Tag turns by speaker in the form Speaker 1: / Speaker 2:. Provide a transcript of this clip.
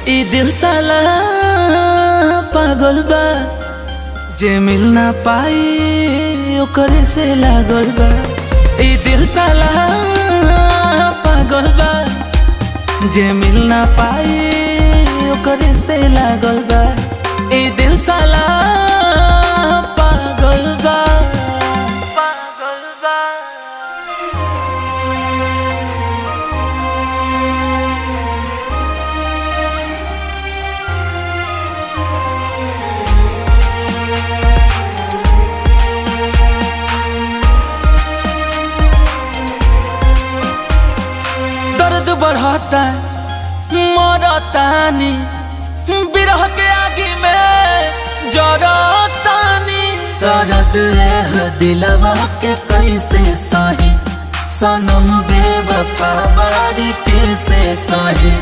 Speaker 1: ई दिल साला पागल बा, जे मिल ना पाई ओकरे से लागल बा। ई दिल साला पागल बा, जे मिल ना पाई ओकरे से लागल बा। ई दिल साला पागल बा, पागल बा। दर्द बढ़ता मरतानी, बिरह के आगे में जरतानी। दर्द है दिलवा के कैसे सही, सनम बेवफा बारी कैसे कही।